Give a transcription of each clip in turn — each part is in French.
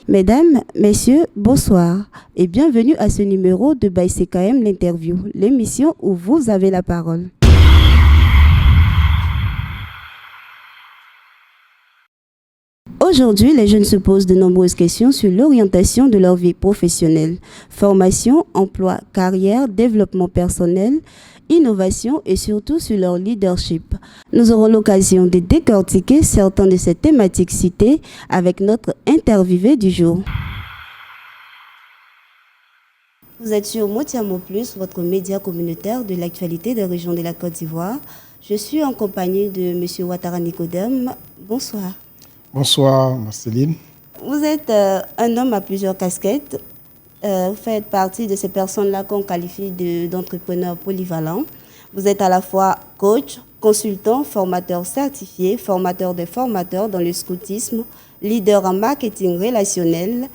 Mesdames, Messieurs, bonsoir et bienvenue à ce numéro de By CKM l'interview, l'émission où vous avez la parole. Aujourd'hui, les jeunes se posent de nombreuses questions sur l'orientation de leur vie professionnelle, formation, emploi, carrière, développement personnel, innovation et surtout sur leur leadership. Nous aurons l'occasion de décortiquer certaines de ces thématiques citées avec notre interviewé du jour. Vous êtes sur Motiamo Plus, votre média communautaire de l'actualité des régions de la Côte d'Ivoire. Je suis en compagnie de M. Ouattara Nicodème. Bonsoir. Bonsoir Marceline. Vous êtes un homme à plusieurs casquettes. Vous faites partie de ces personnes-là qu'on qualifie d'entrepreneurs polyvalents. Vous êtes à la fois coach, consultant, formateur certifié, formateur des formateurs dans le scoutisme, leader en marketing relationnel,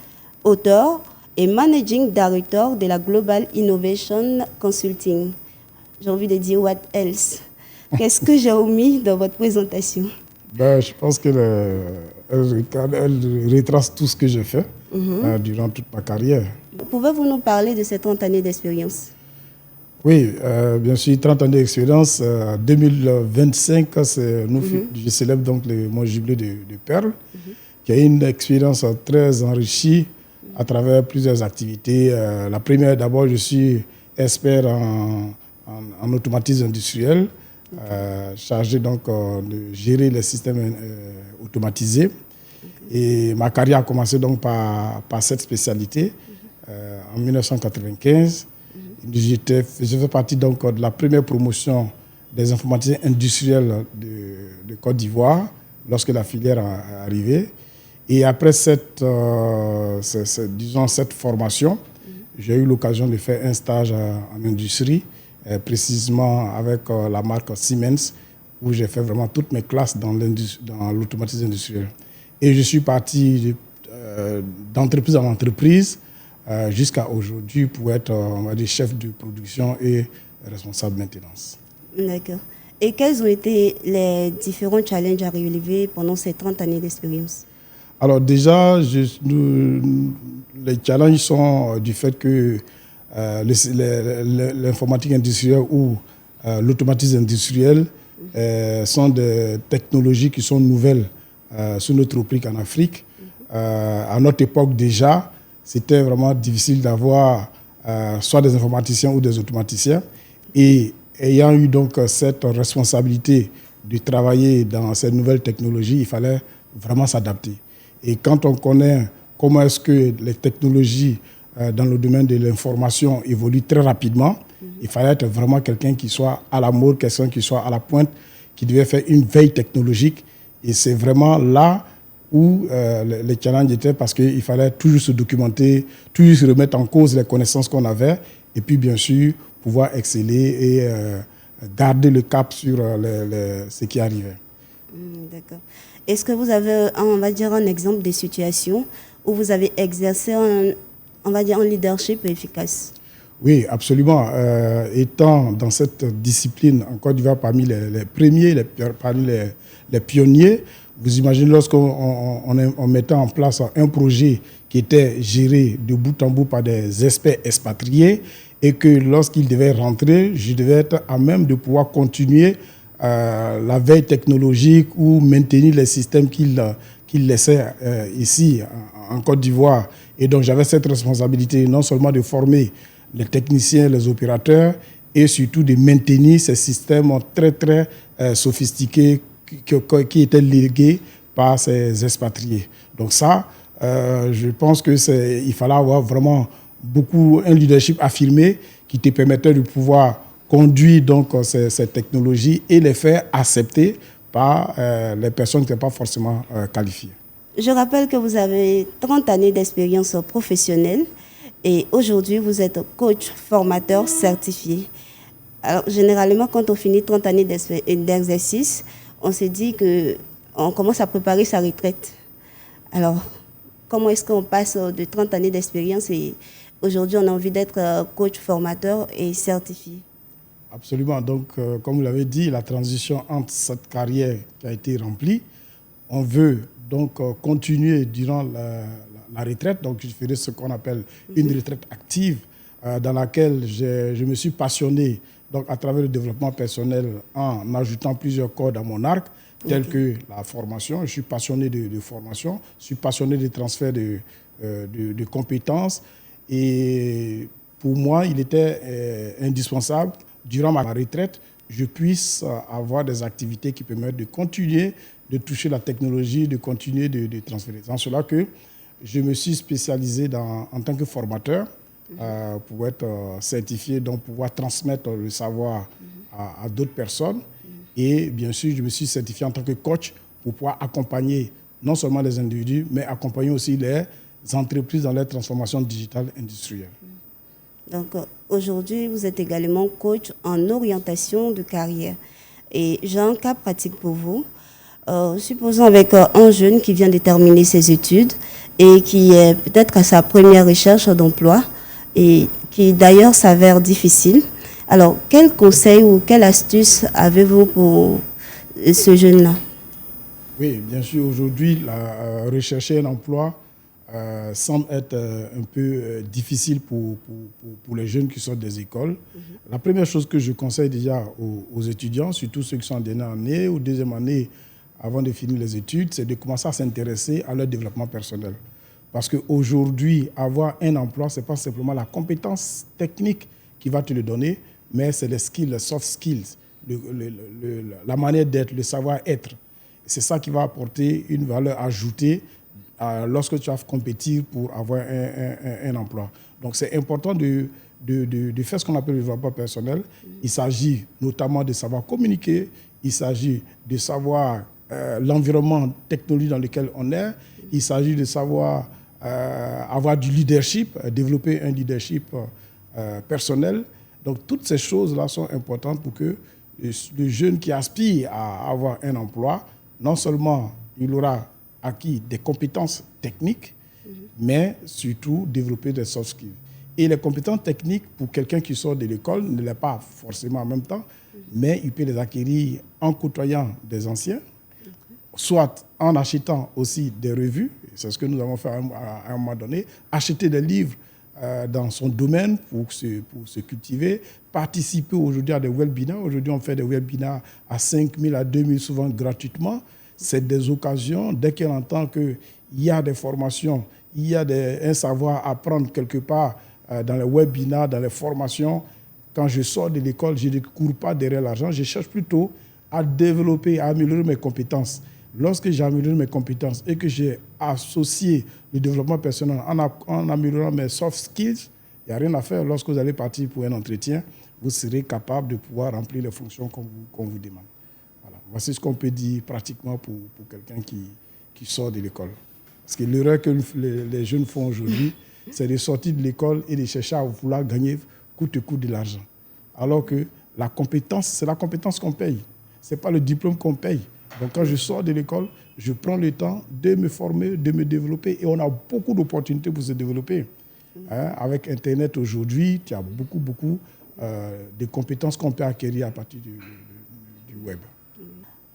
auteur et managing director de la Global Innovation Consulting. J'ai envie de dire what else? Qu'est-ce que j'ai omis dans votre présentation? Je pense qu'elle retrace tout ce que j'ai fait durant toute ma carrière. Pouvez-vous nous parler de ces 30 années d'expérience? Oui, bien sûr, 30 années d'expérience. 2025, je célèbre donc mon jubilé de Perle, qui a une expérience très enrichie à travers plusieurs activités. La première, d'abord, je suis expert en automatisme industriel, chargé donc de gérer les systèmes automatisés. Et ma carrière a commencé donc par cette spécialité en 1995. J'ai fait partie donc de la première promotion des informaticiens industriels de Côte d'Ivoire lorsque la filière est arrivée. Et après cette formation, j'ai eu l'occasion de faire un stage en industrie, précisément avec la marque Siemens, où j'ai fait vraiment toutes mes classes dans l'automatisme industriel. Et je suis parti d'entreprise en entreprise jusqu'à aujourd'hui pour être, on va dire, chef de production et responsable de maintenance. D'accord. Et quels ont été les différents challenges à relever pendant ces 30 années d'expérience? Alors déjà, les challenges sont du fait que l'informatique industrielle ou l'automatisme industriel sont des technologies qui sont nouvelles sur notre tropique en Afrique. À notre époque déjà, c'était vraiment difficile d'avoir soit des informaticiens ou des automaticiens. Et ayant eu donc cette responsabilité de travailler dans ces nouvelles technologies, il fallait vraiment s'adapter. Et quand on connaît comment est-ce que les technologies dans le domaine de l'information évoluent très rapidement, il fallait être vraiment quelqu'un qui soit à la mode, quelqu'un qui soit à la pointe, qui devait faire une veille technologique. Et c'est vraiment là où les challenges étaient, parce qu'il fallait toujours se documenter, toujours se remettre en cause les connaissances qu'on avait, et puis bien sûr pouvoir exceller et garder le cap sur ce qui arrivait. D'accord. Est-ce que vous avez, on va dire, un exemple de situation où vous avez exercé on va dire, un leadership efficace? Oui, absolument. Étant dans cette discipline en Côte d'Ivoire parmi les premiers, parmi les pionniers, vous imaginez lorsqu'on mettait en place un projet qui était géré de bout en bout par des experts expatriés et que lorsqu'ils devaient rentrer, je devais être à même de pouvoir continuer la veille technologique ou maintenir les systèmes qu'ils laissaient ici en Côte d'Ivoire. Et donc j'avais cette responsabilité non seulement de former les techniciens, les opérateurs, et surtout de maintenir ces systèmes très très sophistiqués qui étaient légués par ces expatriés. Donc ça, je pense qu'il fallait avoir vraiment un leadership affirmé qui te permettait de pouvoir conduire donc ces technologies et les faire accepter par les personnes qui n'étaient pas forcément qualifiées. Je rappelle que vous avez 30 années d'expérience professionnelle et aujourd'hui vous êtes coach formateur certifié. Alors généralement quand on finit 30 années d'exercice, on se dit qu'on commence à préparer sa retraite. Alors comment est-ce qu'on passe de 30 années d'expérience et aujourd'hui on a envie d'être coach formateur et certifié? Absolument. Donc, comme vous l'avez dit, la transition entre cette carrière qui a été remplie, on veut donc continuer durant la retraite. Donc, je ferai ce qu'on appelle une retraite active, dans laquelle je me suis passionné donc, à travers le développement personnel en ajoutant plusieurs cordes à mon arc, tels que la formation. Je suis passionné de formation, je suis passionné des transferts de compétences. Et pour moi, il était indispensable, durant ma retraite, je puisse avoir des activités qui permettent de continuer de toucher la technologie, de continuer de transférer. C'est en cela que je me suis spécialisé en tant que formateur pour être certifié, donc pouvoir transmettre le savoir à d'autres personnes. Et bien sûr, je me suis certifié en tant que coach pour pouvoir accompagner non seulement les individus, mais accompagner aussi les entreprises dans leur transformation digitale industrielle. Donc aujourd'hui, vous êtes également coach en orientation de carrière. Et j'ai un cas pratique pour vous. Supposons avec un jeune qui vient de terminer ses études et qui est peut-être à sa première recherche d'emploi et qui d'ailleurs s'avère difficile. Alors, quel conseil ou quelle astuce avez-vous pour ce jeune-là? Oui, bien sûr, aujourd'hui, rechercher un emploi semble être un peu difficile pour les jeunes qui sortent des écoles. La première chose que je conseille déjà aux étudiants, surtout ceux qui sont en dernière année ou deuxième année avant de finir les études, c'est de commencer à s'intéresser à leur développement personnel. Parce qu'aujourd'hui, avoir un emploi, ce n'est pas simplement la compétence technique qui va te le donner, mais c'est les skills, les soft skills, la manière d'être, le savoir-être. C'est ça qui va apporter une valeur ajoutée lorsque tu vas compétir pour avoir un emploi. Donc, c'est important de faire ce qu'on appelle le développement personnel. Il s'agit notamment de savoir communiquer, il s'agit de savoir l'environnement technologique dans lequel on est, il s'agit de savoir avoir du leadership, développer un leadership personnel. Donc, toutes ces choses-là sont importantes pour que le jeune qui aspire à avoir un emploi, non seulement il aura acquis des compétences techniques, mais surtout développer des soft skills. Et les compétences techniques, pour quelqu'un qui sort de l'école, ne l'est pas forcément en même temps, mais il peut les acquérir en côtoyant des anciens, soit en achetant aussi des revues, c'est ce que nous avons fait à un moment donné, acheter des livres dans son domaine pour se cultiver, participer aujourd'hui à des webinars. Aujourd'hui, on fait des webinars à 5 000, à 2 000, souvent gratuitement. C'est des occasions, dès qu'on entend qu'il y a des formations, il y a un savoir à apprendre quelque part dans les webinars, dans les formations. Quand je sors de l'école, je ne cours pas derrière l'argent, je cherche plutôt à développer, à améliorer mes compétences. Lorsque j'ai amélioré mes compétences et que j'ai associé le développement personnel en améliorant mes soft skills, il n'y a rien à faire. Lorsque vous allez partir pour un entretien, vous serez capable de pouvoir remplir les fonctions qu'on vous demande. Voilà. Voici ce qu'on peut dire pratiquement pour quelqu'un qui sort de l'école. Parce que l'erreur que les jeunes font aujourd'hui, c'est de sortir de l'école et de chercher à vouloir gagner coûte que coûte de l'argent. Alors que la compétence, c'est la compétence qu'on paye. Ce n'est pas le diplôme qu'on paye. Donc quand je sors de l'école, je prends le temps de me former, de me développer. Et on a beaucoup d'opportunités pour se développer. Avec Internet aujourd'hui, il y a beaucoup de compétences qu'on peut acquérir à partir du web.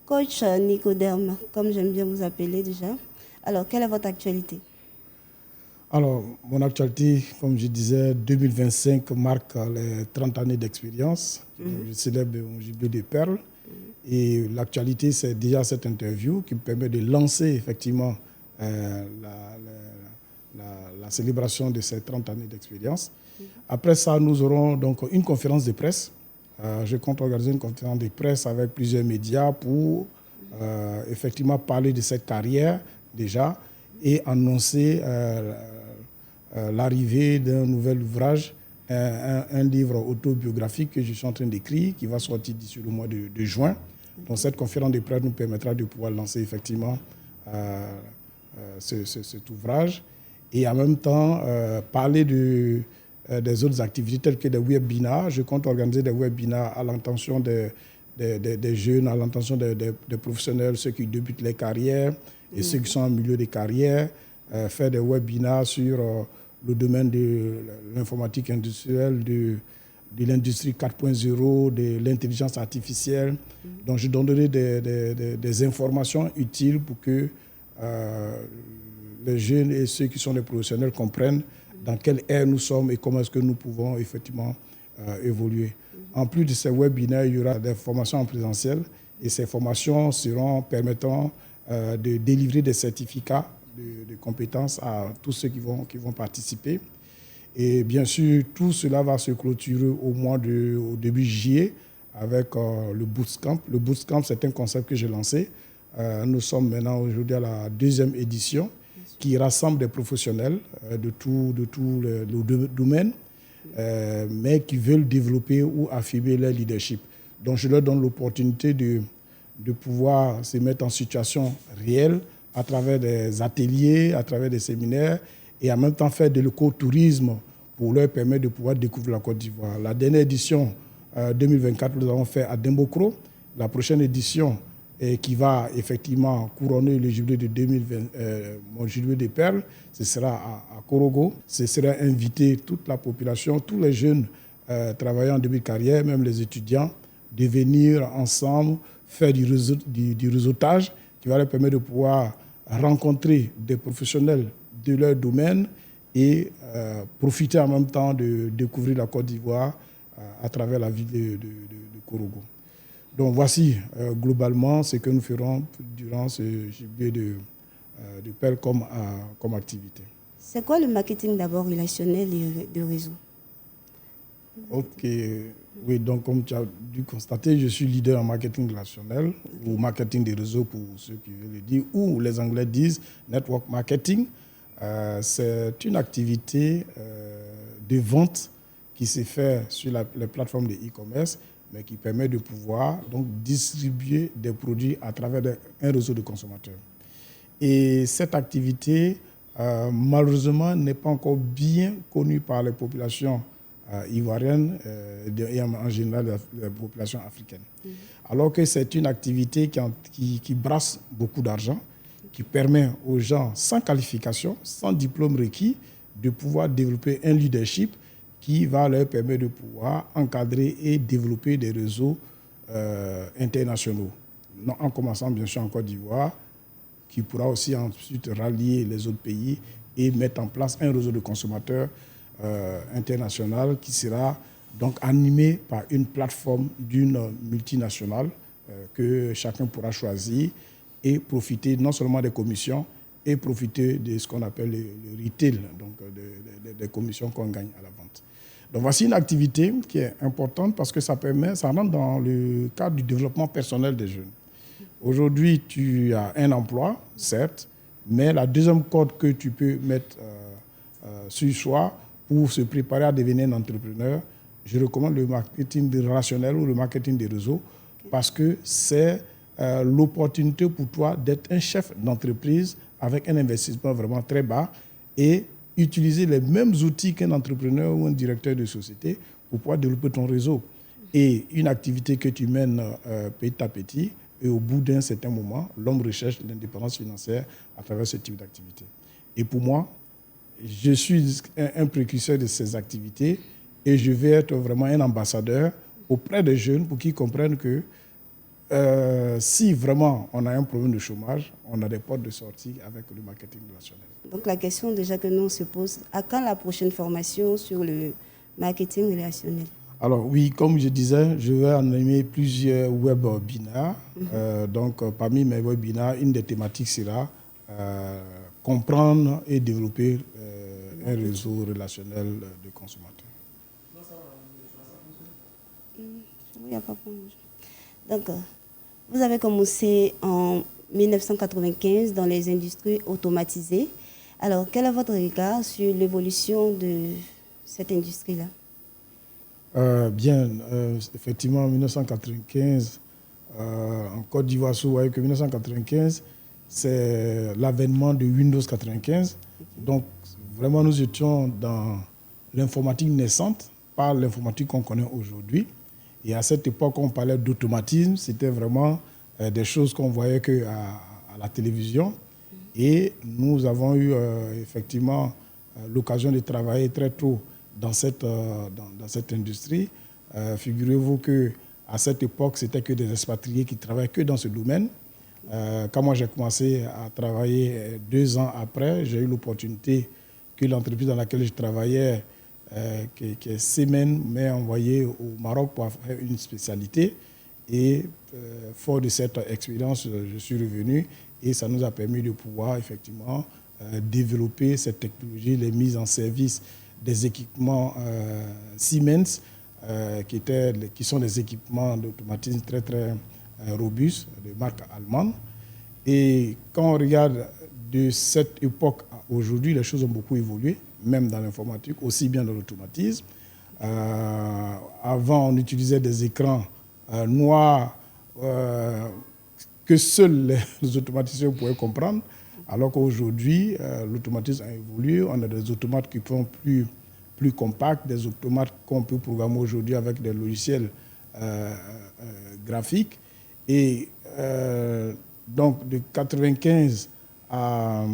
Coach Nicodème, comme j'aime bien vous appeler déjà. Alors, quelle est votre actualité? Alors, mon actualité, comme je disais, 2025 marque les 30 années d'expérience. Je célèbre mon jubilé de perles. Et l'actualité, c'est déjà cette interview qui me permet de lancer effectivement la célébration de ces 30 années d'expérience. Après ça, nous aurons donc une conférence de presse. Je compte organiser une conférence de presse avec plusieurs médias pour effectivement parler de cette carrière déjà et annoncer l'arrivée d'un nouvel ouvrage, un livre autobiographique que je suis en train d'écrire qui va sortir d'ici le mois de juin. Donc cette conférence de presse nous permettra de pouvoir lancer effectivement cet ouvrage et en même temps parler des autres activités telles que des webinars. Je compte organiser des webinars à l'intention des jeunes, à l'intention des professionnels, ceux qui débutent les carrières et ceux qui sont en milieu de carrière, faire des webinars sur le domaine de l'informatique industrielle, de l'industrie 4.0, de l'intelligence artificielle. Donc, je donnerai des informations utiles pour que les jeunes et ceux qui sont des professionnels comprennent dans quelle ère nous sommes et comment est-ce que nous pouvons effectivement évoluer. En plus de ces webinaires, il y aura des formations en présentiel et ces formations permettront de délivrer des certificats de compétences à tous ceux qui vont participer. Et bien sûr, tout cela va se clôturer au début juillet avec le Bootcamp. Le Bootcamp, c'est un concept que j'ai lancé. Nous sommes maintenant aujourd'hui à la 2e édition qui rassemble des professionnels de tous les domaines, mais qui veulent développer ou affirmer leur leadership. Donc, je leur donne l'opportunité de pouvoir se mettre en situation réelle à travers des ateliers, à travers des séminaires et en même temps faire de l'écotourisme pour leur permettre de pouvoir découvrir la Côte d'Ivoire. La dernière édition 2024, nous avons fait à Dembokro. La prochaine édition qui va effectivement couronner le jubilé de 2020, mon jubilé des perles, ce sera à Korogo. Ce sera inviter toute la population, tous les jeunes travaillant en début de carrière, même les étudiants, de venir ensemble faire du réseautage qui va leur permettre de pouvoir rencontrer des professionnels de leur domaine et profiter en même temps de découvrir la Côte d'Ivoire à travers la ville de Korogo. Donc voici globalement ce que nous ferons durant ce jubilé de perles comme activité. C'est quoi le marketing d'abord relationnel et de réseau? Ok, oui, donc comme tu as dû constater, je suis leader en marketing relationnel ou marketing des réseaux pour ceux qui veulent le dire, ou les Anglais disent network marketing. C'est une activité de vente qui se fait sur les plateformes de e-commerce, mais qui permet de pouvoir donc distribuer des produits à travers un réseau de consommateurs. Et cette activité, malheureusement, n'est pas encore bien connue par les populations ivoiriennes et en général les populations africaines. Alors que c'est une activité qui brasse beaucoup d'argent, qui permet aux gens sans qualification, sans diplôme requis, de pouvoir développer un leadership qui va leur permettre de pouvoir encadrer et développer des réseaux internationaux. En commençant bien sûr en Côte d'Ivoire, qui pourra aussi ensuite rallier les autres pays et mettre en place un réseau de consommateurs international qui sera donc animé par une plateforme d'une multinationale que chacun pourra choisir et profiter non seulement des commissions et profiter de ce qu'on appelle le retail, donc des commissions qu'on gagne à la vente. Donc voici une activité qui est importante parce que ça rentre dans le cadre du développement personnel des jeunes. Aujourd'hui, tu as un emploi, certes, mais la deuxième corde que tu peux mettre sur soi pour se préparer à devenir un entrepreneur, je recommande le marketing relationnel ou le marketing des réseaux parce que c'est l'opportunité pour toi d'être un chef d'entreprise avec un investissement vraiment très bas et utiliser les mêmes outils qu'un entrepreneur ou un directeur de société pour pouvoir développer ton réseau. Et une activité que tu mènes petit à petit, et au bout d'un certain moment, l'homme recherche l'indépendance financière à travers ce type d'activité. Et pour moi, je suis un précurseur de ces activités et je vais être vraiment un ambassadeur auprès des jeunes pour qu'ils comprennent que si vraiment on a un problème de chômage, on a des portes de sortie avec le marketing relationnel. Donc la question déjà que nous on se pose, à quand la prochaine formation sur le marketing relationnel? Alors oui, comme je disais, je vais animer plusieurs webinaires. Donc parmi mes webinaires, une des thématiques sera comprendre et développer un réseau relationnel de consommateurs. Il n'y a pas de problème. Donc, vous avez commencé en 1995 dans les industries automatisées. Alors, quel est votre regard sur l'évolution de cette industrie-là? Effectivement, en 1995, en Côte d'Ivoire, vous voyez que 1995, c'est l'avènement de Windows 95. Donc, vraiment, nous étions dans l'informatique naissante, pas l'informatique qu'on connaît aujourd'hui. Et à cette époque, on parlait d'automatisme. C'était vraiment des choses qu'on voyait qu'à la télévision. Et nous avons eu effectivement l'occasion de travailler très tôt dans cette industrie. Figurez-vous qu'à cette époque, c'était que des expatriés qui travaillaient que dans ce domaine. Quand moi j'ai commencé à travailler 2 ans après, j'ai eu l'opportunité que l'entreprise dans laquelle je travaillais, qui est Semen, m'a envoyé au Maroc pour faire une spécialité. Et fort de cette expérience, je suis revenu et ça nous a permis de pouvoir effectivement développer cette technologie, les mises en service des équipements Siemens, qui sont des équipements d'automatisme très très robustes, de marque allemande. Et quand on regarde de cette époque à aujourd'hui, les choses ont beaucoup évolué, même dans l'informatique, aussi bien dans l'automatisme. Avant, on utilisait des écrans noirs que seuls les automaticiens pouvaient comprendre, alors qu'aujourd'hui, l'automatisme a évolué. On a des automates qui sont plus compacts, des automates qu'on peut programmer aujourd'hui avec des logiciels graphiques. Et donc, de 1995 à,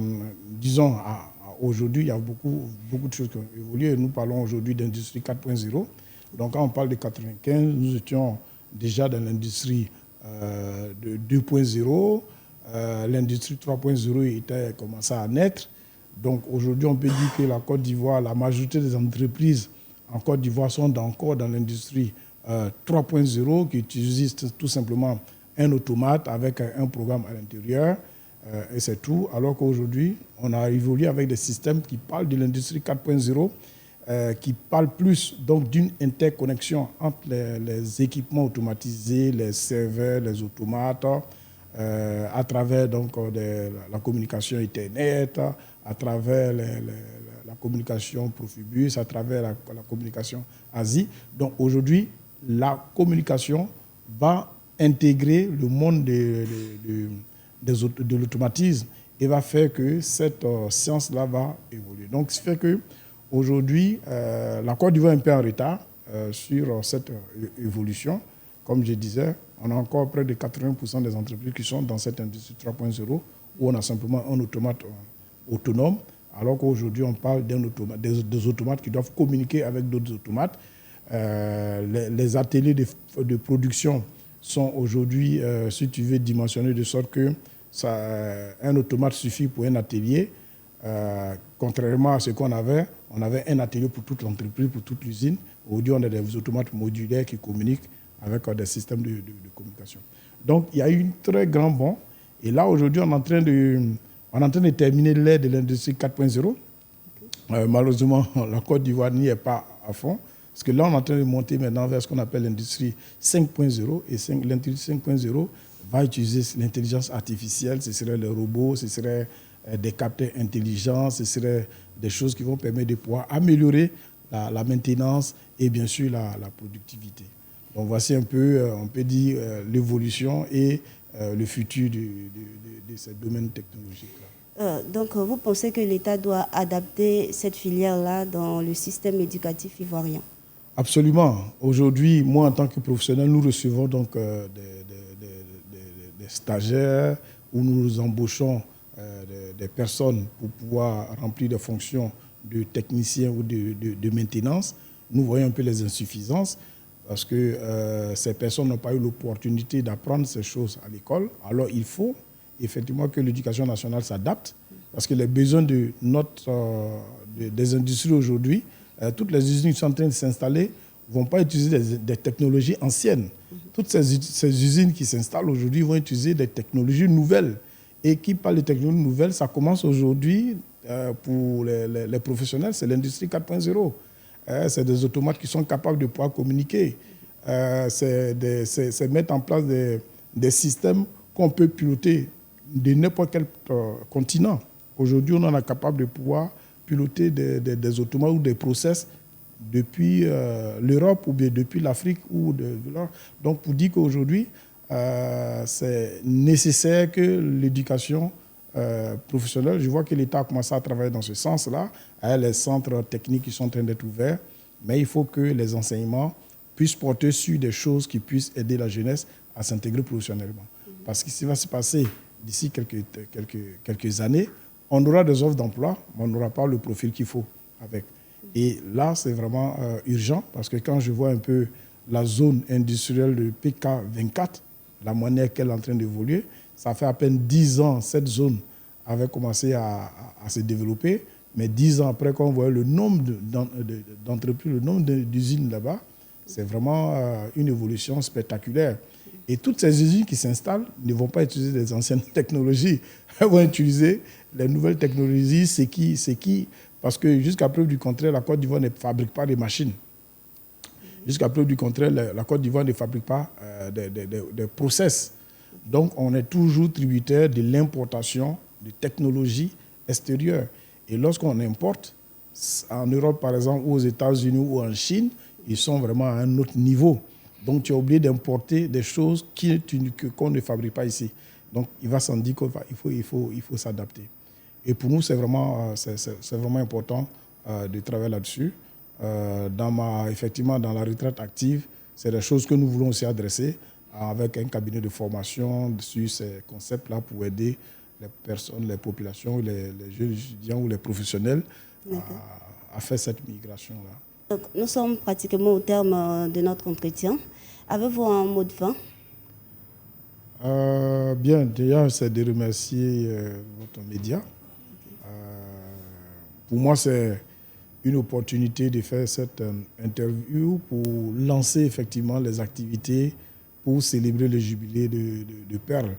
disons, à aujourd'hui, il y a beaucoup de choses qui ont évolué. Nous parlons aujourd'hui d'industrie 4.0. Donc, quand on parle de 1995, nous étions déjà dans l'industrie de 2.0. L'industrie 3.0 était commencé à naître. Donc, aujourd'hui, on peut dire que la Côte d'Ivoire, la majorité des entreprises en Côte d'Ivoire sont encore dans l'industrie 3.0 qui utilisent tout simplement un automate avec un programme à l'intérieur. Et c'est tout. Alors qu'aujourd'hui, on a évolué avec des systèmes qui parlent de l'industrie 4.0, qui parlent plus donc d'une interconnexion entre les équipements automatisés, les serveurs, les automates, à travers donc, la communication Ethernet, à travers la communication Profibus, à travers la communication ASI. Donc aujourd'hui, la communication va intégrer le monde de l'automatisme et va faire que cette science-là va évoluer. Donc, ce qui fait qu'aujourd'hui, la Côte d'Ivoire est un peu en retard sur cette évolution. Comme je disais, on a encore près de 80% des entreprises qui sont dans cette industrie 3.0 où on a simplement un automate autonome, alors qu'aujourd'hui, on parle des automates qui doivent communiquer avec d'autres automates. Les ateliers de production sont aujourd'hui, si tu veux, dimensionnés de sorte que un automate suffit pour un atelier. Contrairement à ce qu'on avait, on avait un atelier pour toute l'entreprise, pour toute l'usine. Aujourd'hui, on a des automates modulaires qui communiquent avec des systèmes de communication. Donc, il y a eu un très grand bond. Et là, aujourd'hui, on est en train de terminer l'ère de l'industrie 4.0. Malheureusement, la Côte d'Ivoire n'y est pas à fond. Parce que là, on est en train de monter maintenant vers ce qu'on appelle l'industrie 5.0. Et l'industrie 5.0 va utiliser l'intelligence artificielle. Ce serait les robots, ce serait des capteurs intelligents, ce serait des choses qui vont permettre de pouvoir améliorer la maintenance et bien sûr la productivité. Donc voici un peu, on peut dire, l'évolution et le futur de ces domaines technologiques-là. Donc vous pensez que l'État doit adapter cette filière-là dans le système éducatif ivoirien? Absolument. Aujourd'hui, moi, en tant que professionnel, nous recevons donc des stagiaires où nous embauchons des personnes pour pouvoir remplir des fonctions de technicien ou de maintenance. Nous voyons un peu les insuffisances parce que ces personnes n'ont pas eu l'opportunité d'apprendre ces choses à l'école. Alors, il faut effectivement que l'éducation nationale s'adapte parce que les besoins des industries aujourd'hui, toutes les usines qui sont en train de s'installer ne vont pas utiliser des technologies anciennes. Toutes ces usines qui s'installent aujourd'hui vont utiliser des technologies nouvelles. Et qui parle de technologies nouvelles, ça commence aujourd'hui pour les professionnels, c'est l'industrie 4.0. C'est des automates qui sont capables de pouvoir communiquer. C'est mettre en place des systèmes qu'on peut piloter de n'importe quel continent. Aujourd'hui, on en est capable de pouvoir piloter des automates ou des process depuis l'Europe ou bien depuis l'Afrique. Donc, pour dire qu'aujourd'hui, c'est nécessaire que l'éducation professionnelle, je vois que l'État a commencé à travailler dans ce sens-là. Il y a les centres techniques qui sont en train d'être ouverts, mais il faut que les enseignements puissent porter sur des choses qui puissent aider la jeunesse à s'intégrer professionnellement. Parce que ce qui va se passer d'ici quelques années, on aura des offres d'emploi, mais on n'aura pas le profil qu'il faut avec. Et là, c'est vraiment urgent, parce que quand je vois un peu la zone industrielle de PK24, la manière qu'elle est en train d'évoluer, Ça fait à peine 10 ans, cette zone avait commencé à se développer. Mais 10 ans après, quand on voit le nombre d'entreprises, le nombre d'usines là-bas, c'est vraiment une évolution spectaculaire. Et toutes ces usines qui s'installent ne vont pas utiliser les anciennes technologies. Elles vont utiliser les nouvelles technologies. Parce que jusqu'à preuve du contraire, la Côte d'Ivoire ne fabrique pas des machines. Jusqu'à preuve du contraire, la Côte d'Ivoire ne fabrique pas des process. Donc, on est toujours tributaire de l'importation de technologies extérieures. Et lorsqu'on importe, en Europe, par exemple, ou aux États-Unis ou en Chine, ils sont vraiment à un autre niveau. Donc, tu es obligé d'importer des choses qu'on ne fabrique pas ici. Donc, il va sans dire qu'il faut s'adapter. Et pour nous, c'est vraiment important de travailler là-dessus. Effectivement, dans la retraite active, c'est des choses que nous voulons aussi adresser avec un cabinet de formation sur ces concepts-là pour aider les personnes, les populations, les jeunes étudiants ou les professionnels à faire cette migration-là. Donc, nous sommes pratiquement au terme de notre entretien. Avez-vous un mot de fin? Bien, déjà, c'est de remercier votre média. Pour moi, c'est une opportunité de faire cette interview pour lancer effectivement les activités pour célébrer le jubilé de Perle,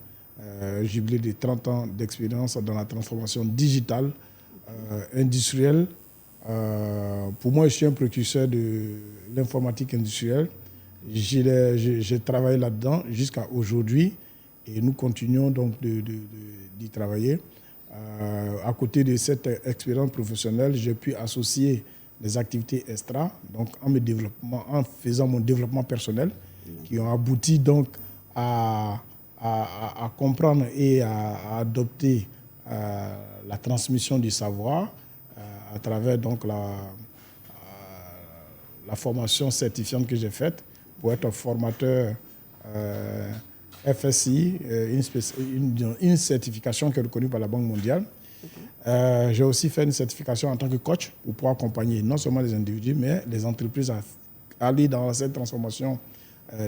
jubilé de 30 ans d'expérience dans la transformation digitale, industrielle. Pour moi, je suis un précurseur de l'informatique industrielle. J'ai travaillé là-dedans jusqu'à aujourd'hui et nous continuons donc d'y travailler. À côté de cette expérience professionnelle, j'ai pu associer les activités extra, donc en faisant mon développement personnel, qui ont abouti donc à comprendre et à adopter la transmission du savoir à travers donc la formation certifiante que j'ai faite pour être formateur FSI, une certification qui est reconnue par la Banque mondiale. J'ai aussi fait une certification en tant que coach pour pouvoir accompagner non seulement les individus, mais les entreprises à aller dans cette transformation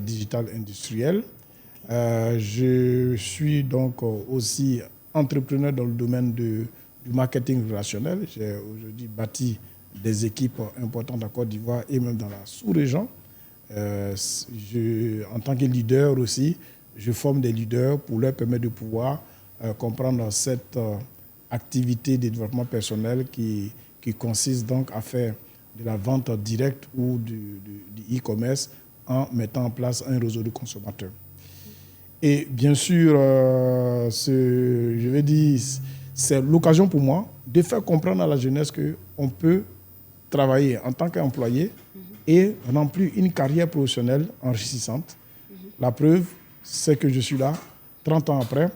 digitale industrielle. Je suis donc aussi entrepreneur dans le domaine du marketing relationnel. J'ai aujourd'hui bâti des équipes importantes en Côte d'Ivoire et même dans la sous-région. En tant que leader aussi, je forme des leaders pour leur permettre de pouvoir comprendre cette activité de développement personnel qui consiste donc à faire de la vente directe ou du e-commerce en mettant en place un réseau de consommateurs. Et bien sûr, je vais dire, c'est l'occasion pour moi de faire comprendre à la jeunesse qu'on peut travailler en tant qu'employé et remplir une carrière professionnelle enrichissante. La preuve, c'est que je suis là 30 ans après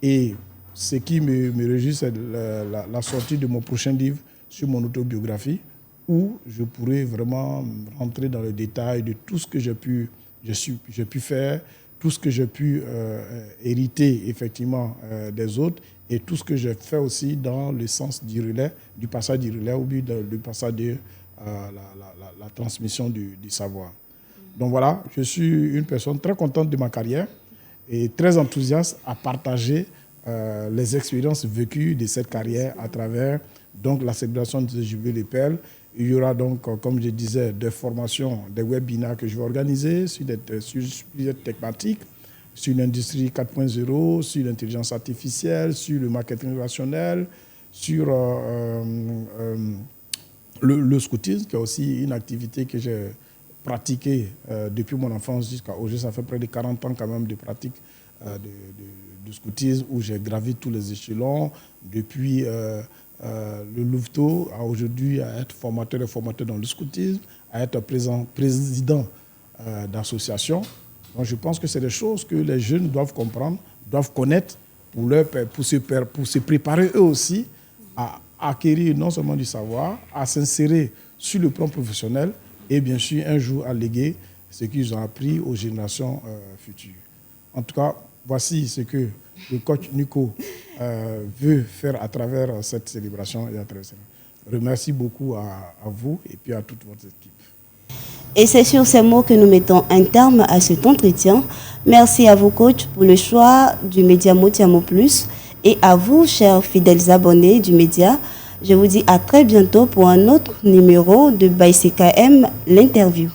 et ce qui me réjouit, c'est la sortie de mon prochain livre sur mon autobiographie où je pourrai vraiment rentrer dans le détail de tout ce que j'ai pu faire, tout ce que j'ai pu hériter effectivement des autres et tout ce que j'ai fait aussi dans le sens du relais, du passage du relais ou du passage de la transmission du savoir. Donc voilà, je suis une personne très contente de ma carrière et très enthousiaste à partager les expériences vécues de cette carrière à travers donc, la célébration de Jubilé de Perle. Il y aura donc, comme je disais, des formations, des webinaires que je vais organiser sur plusieurs thématiques, sur l'industrie 4.0, sur l'intelligence artificielle, sur le marketing relationnel, sur le scoutisme, qui est aussi une activité que j'ai pratiquée depuis mon enfance jusqu'à aujourd'hui. Ça fait près de 40 ans quand même de pratique de scoutisme où j'ai gravi tous les échelons, depuis le Louveteau à aujourd'hui à être formateur dans le scoutisme, à être président d'associations. Donc je pense que c'est des choses que les jeunes doivent comprendre, doivent connaître pour se préparer eux aussi à acquérir non seulement du savoir, à s'insérer sur le plan professionnel et bien sûr un jour à léguer ce qu'ils ont appris aux générations futures. En tout cas, voici ce que le coach Nico veut faire à travers cette célébration et à travers cette... Remercie beaucoup à vous et puis à toute votre équipe. Et c'est sur ces mots que nous mettons un terme à cet entretien. Merci à vous, coach, pour le choix du média Motiamo Plus et à vous, chers fidèles abonnés du média. Je vous dis à très bientôt pour un autre numéro de ByCKM, l'interview.